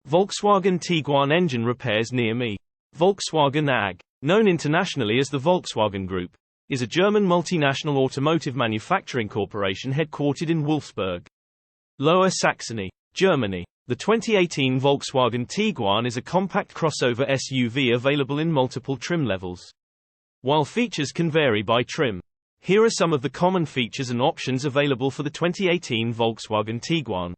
Volkswagen Tiguan engine repairs near me. Volkswagen AG, known internationally as the Volkswagen Group, is a German multinational automotive manufacturing corporation headquartered in Wolfsburg, Lower Saxony, Germany. The 2018 Volkswagen Tiguan is a compact crossover SUV available in multiple trim levels. While features can vary by trim, here are some of the common features and options available for the 2018 Volkswagen Tiguan.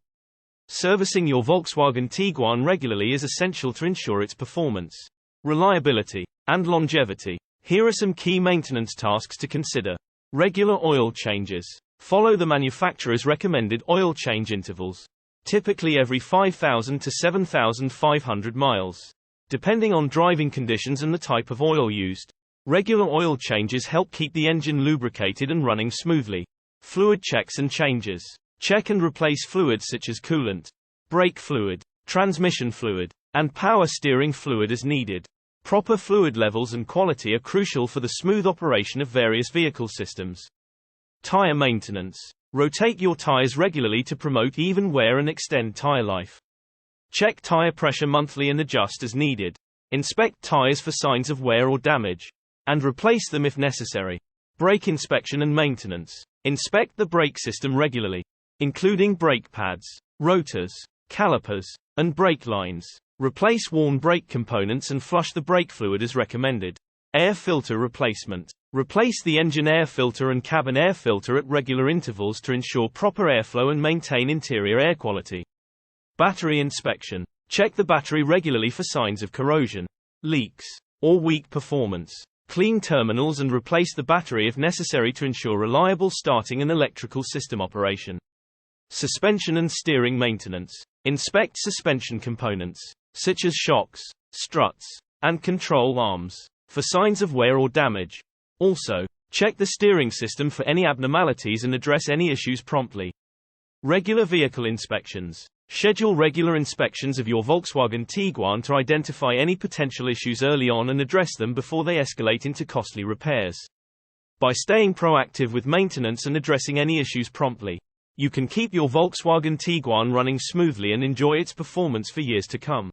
Servicing your Volkswagen Tiguan regularly is essential to ensure its performance, reliability, and longevity. Here are some key maintenance tasks to consider. Regular oil changes. Follow the manufacturer's recommended oil change intervals, typically every 5,000 to 7,500 miles, depending on driving conditions and the type of oil used. Regular oil changes help keep the engine lubricated and running smoothly. Fluid checks and changes. Check and replace fluids such as coolant, brake fluid, transmission fluid, and power steering fluid as needed. Proper fluid levels and quality are crucial for the smooth operation of various vehicle systems. Tire maintenance. Rotate your tires regularly to promote even wear and extend tire life. Check tire pressure monthly and adjust as needed. Inspect tires for signs of wear or damage, and replace them if necessary. Brake inspection and maintenance. Inspect the brake system regularly, including brake pads, rotors, calipers, and brake lines. Replace worn brake components and flush the brake fluid as recommended. Air filter replacement. Replace the engine air filter and cabin air filter at regular intervals to ensure proper airflow and maintain interior air quality. Battery inspection. Check the battery regularly for signs of corrosion, leaks, or weak performance. Clean terminals and replace the battery if necessary to ensure reliable starting and electrical system operation. Suspension and steering maintenance. Inspect suspension components, such as shocks, struts, and control arms, for signs of wear or damage. Also, check the steering system for any abnormalities and address any issues promptly. Regular vehicle inspections. Schedule regular inspections of your Volkswagen Tiguan to identify any potential issues early on and address them before they escalate into costly repairs. By staying proactive with maintenance and addressing any issues promptly, you can keep your Volkswagen Tiguan running smoothly and enjoy its performance for years to come.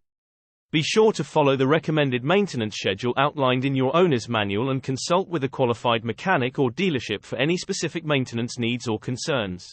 Be sure to follow the recommended maintenance schedule outlined in your owner's manual and consult with a qualified mechanic or dealership for any specific maintenance needs or concerns.